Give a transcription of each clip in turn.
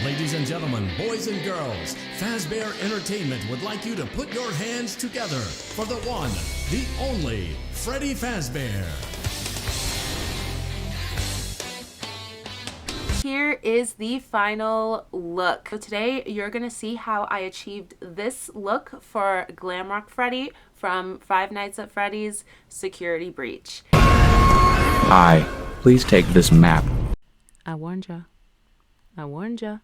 Ladies and gentlemen, boys and girls, Fazbear Entertainment would like you to put your hands together for the one, the only, Freddy Fazbear. Here is the final look. So today you're gonna see how I achieved this look for Glamrock Freddy from Five Nights at Freddy's Security Breach. Please take this map. I warned ya. I warned ya.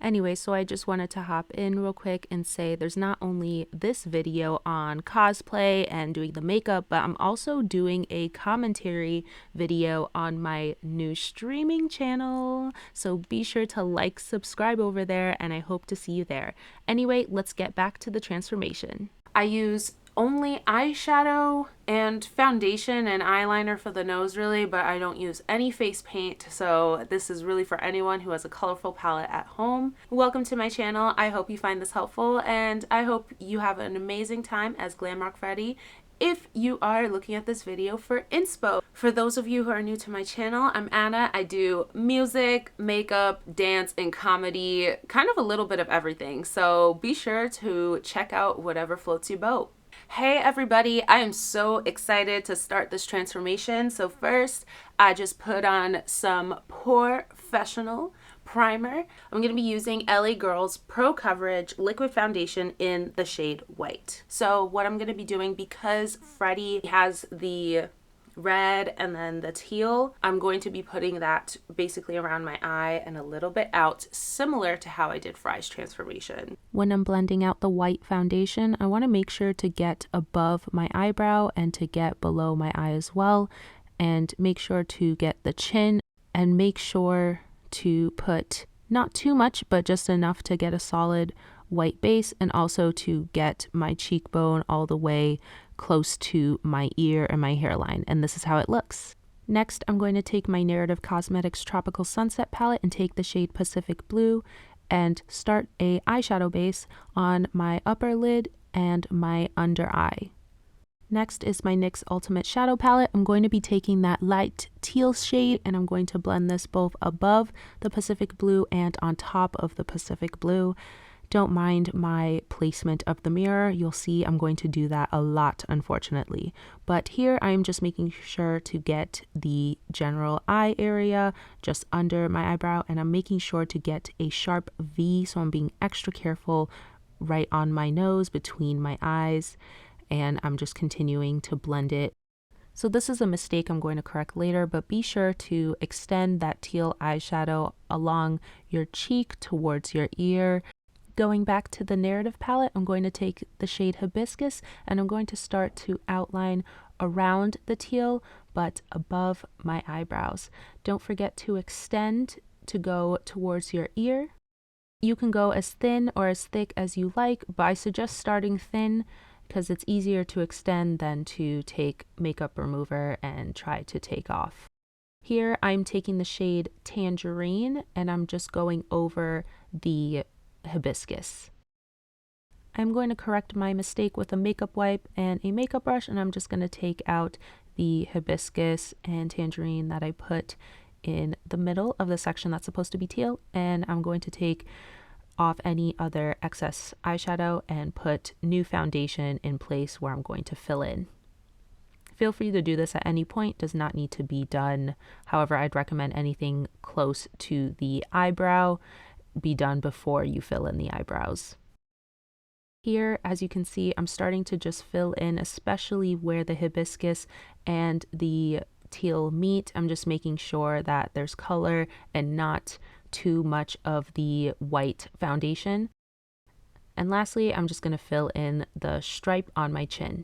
Anyway, so I just wanted to hop in real quick and say there's not only this video on cosplay and doing the makeup, but I'm also doing a commentary video on my new streaming channel. So be sure to like, subscribe over there, and I hope to see you there. Anyway, let's get back to the transformation. I use only eyeshadow and foundation and eyeliner for the nose really, but I don't use any face paint, so this is really for anyone who has a colorful palette at home. Welcome to my channel. I hope you find this helpful, and I hope you have an amazing time as Glamrock Freddy if you are looking at this video for inspo. For those of you who are new to my channel, I'm Anna. I do music, makeup, dance, and comedy, kind of a little bit of everything, so be sure to check out whatever floats your boat. Hey everybody, I am so excited to start this transformation. So first, I just put on some POREfessional primer. I'm going to be using LA Girl's Pro Coverage Liquid Foundation in the shade White. So what I'm going to be doing, because Freddy has the red and then the teal, I'm going to be putting that basically around my eye and a little bit out, similar to how I did Fry's transformation. When I'm blending out the white foundation, I want to make sure to get above my eyebrow and to get below my eye as well, and make sure to get the chin, and make sure to put not too much but just enough to get a solid white base, and also to get my cheekbone all the way close to my ear and my hairline, and this is how it looks. Next, I'm going to take my Narrative Cosmetics Tropical Sunset palette and take the shade Pacific Blue and start a eyeshadow base on my upper lid and my under eye. Next is my NYX Ultimate Shadow Palette. I'm going to be taking that light teal shade and I'm going to blend this both above the Pacific Blue and on top of the Pacific Blue. Don't mind my placement of the mirror. You'll see I'm going to do that a lot, unfortunately. But here I'm just making sure to get the general eye area just under my eyebrow, and I'm making sure to get a sharp V, so I'm being extra careful right on my nose between my eyes, and I'm just continuing to blend it. So this is a mistake I'm going to correct later, but be sure to extend that teal eyeshadow along your cheek towards your ear. Going back to the Narrative palette, I'm going to take the shade Hibiscus and I'm going to start to outline around the teal but above my eyebrows. Don't forget to extend to go towards your ear. You can go as thin or as thick as you like, but I suggest starting thin because it's easier to extend than to take makeup remover and try to take off. Here I'm taking the shade Tangerine and I'm just going over the hibiscus. I'm going to correct my mistake with a makeup wipe and a makeup brush, and I'm just going to take out the hibiscus and tangerine that I put in the middle of the section that's supposed to be teal, and I'm going to take off any other excess eyeshadow and put new foundation in place where I'm going to fill in. Feel free to do this at any point, does not need to be done. However, I'd recommend anything close to the eyebrow be done before you fill in the eyebrows. Here, as you can see, I'm starting to just fill in, especially where the hibiscus and the teal meet. I'm just making sure that there's color and not too much of the white foundation. And lastly, I'm just going to fill in the stripe on my chin.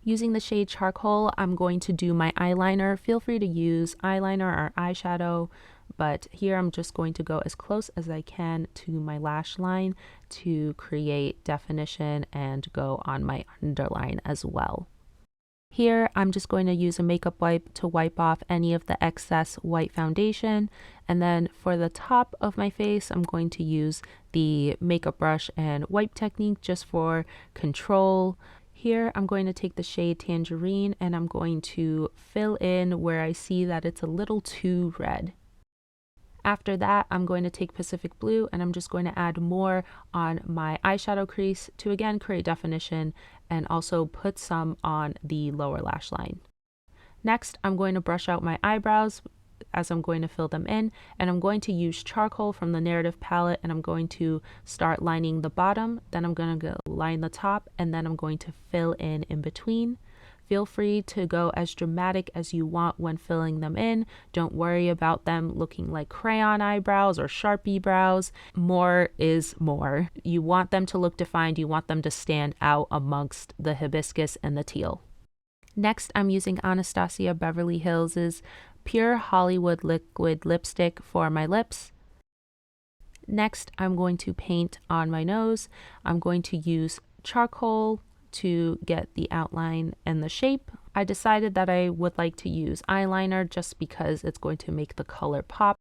Using the shade Charcoal, I'm going to do my eyeliner. Feel free to use eyeliner or eyeshadow, but here I'm just going to go as close as I can to my lash line to create definition and go on my underline as well. Here I'm just going to use a makeup wipe to wipe off any of the excess white foundation, and then for the top of my face I'm going to use the makeup brush and wipe technique just for control. Here I'm going to take the shade Tangerine and I'm going to fill in where I see that it's a little too red. After that, I'm going to take Pacific Blue and I'm just going to add more on my eyeshadow crease to again create definition and also put some on the lower lash line. Next, I'm going to brush out my eyebrows as I'm going to fill them in, and I'm going to use charcoal from the Narrative palette, and I'm going to start lining the bottom, then I'm going to line the top, and then I'm going to fill in between. Feel free to go as dramatic as you want when filling them in. Don't worry about them looking like crayon eyebrows or Sharpie brows. More is more. You want them to look defined. You want them to stand out amongst the hibiscus and the teal. Next, I'm using Anastasia Beverly Hills' Pure Hollywood Liquid Lipstick for my lips. Next, I'm going to paint on my nose. I'm going to use charcoal to get the outline and the shape. I decided that I would like to use eyeliner just because it's going to make the color pop.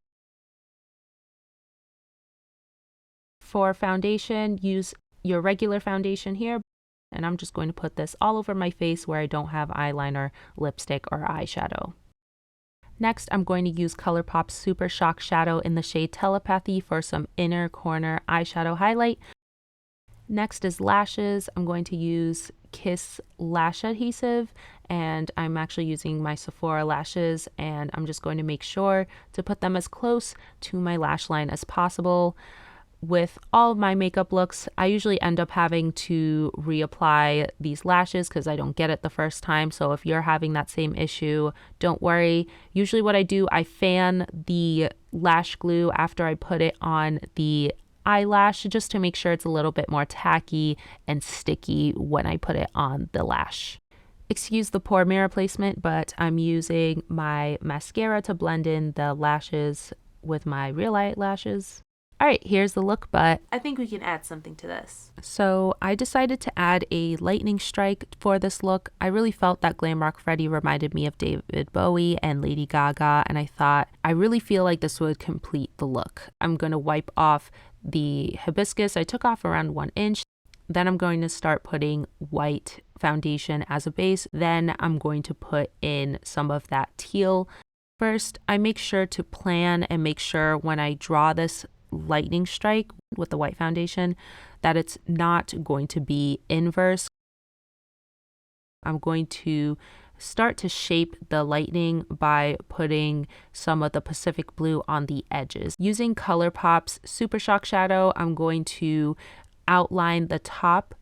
For foundation, use your regular foundation here. And I'm just going to put this all over my face where I don't have eyeliner, lipstick, or eyeshadow. Next, I'm going to use ColourPop Super Shock Shadow in the shade Telepathy for some inner corner eyeshadow highlight. Next is lashes. I'm going to use Kiss Lash Adhesive, and I'm actually using my Sephora lashes, and I'm just going to make sure to put them as close to my lash line as possible. With all of my makeup looks, I usually end up having to reapply these lashes because I don't get it the first time. So if you're having that same issue, don't worry. Usually what I do, I fan the lash glue after I put it on the eyelash just to make sure it's a little bit more tacky and sticky when I put it on the lash. Excuse the poor mirror placement, but I'm using my mascara to blend in the lashes with my real eyelashes. All right, here's the look, but I think we can add something to this. So I decided to add a lightning strike for this look. I really felt that Glamrock Freddy reminded me of David Bowie and Lady Gaga, and I thought I really feel like this would complete the look. I'm going to wipe off the hibiscus. I took off around 1 inch. Then I'm going to start putting white foundation as a base. Then I'm going to put in some of that teal. First, I make sure to plan and make sure when I draw this lightning strike with the white foundation that it's not going to be inverse. I'm going to start to shape the lightning by putting some of the Pacific Blue on the edges. Using ColourPop's Super Shock Shadow, I'm going to outline the top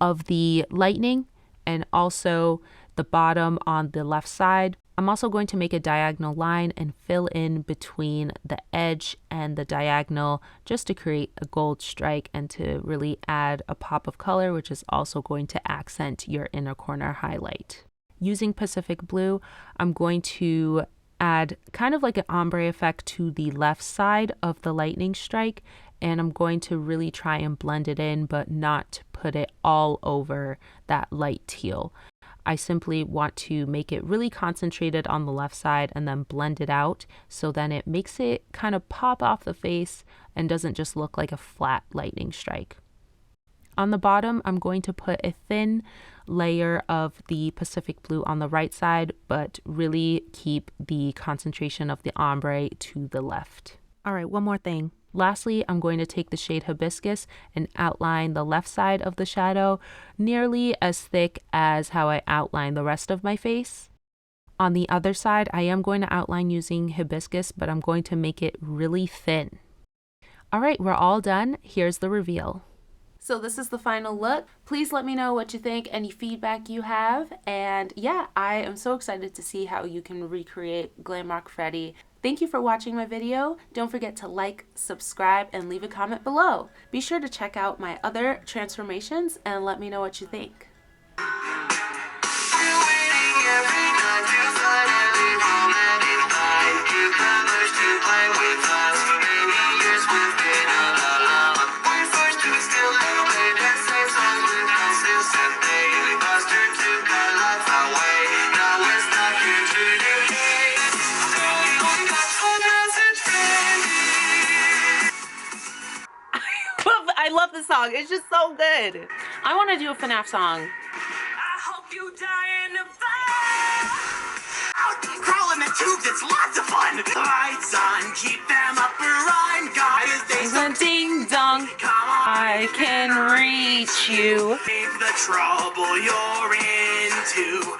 of the lightning and also the bottom on the left side. I'm also going to make a diagonal line and fill in between the edge and the diagonal just to create a gold strike and to really add a pop of color, which is also going to accent your inner corner highlight. Using Pacific Blue, I'm going to add kind of like an ombre effect to the left side of the lightning strike, and I'm going to really try and blend it in, but not put it all over that light teal. I simply want to make it really concentrated on the left side and then blend it out so then it makes it kind of pop off the face and doesn't just look like a flat lightning strike. On the bottom, I'm going to put a thin layer of the Pacific Blue on the right side, but really keep the concentration of the ombre to the left. All right, one more thing. Lastly, I'm going to take the shade Hibiscus and outline the left side of the shadow nearly as thick as how I outline the rest of my face. On the other side, I am going to outline using Hibiscus, but I'm going to make it really thin. All right, we're all done. Here's the reveal. So this is the final look. Please let me know what you think, any feedback you have. And yeah, I am so excited to see how you can recreate Glamrock Freddy. Thank you for watching my video. Don't forget to like, subscribe, and leave a comment below. Be sure to check out my other transformations and let me know what you think. I love the song. It's just so good. I want to do a FNAF song. I hope you die in a fire. Crawl in the tubes. It's lots of fun. Lights on. Keep them up. I can reach you. The trouble you're into.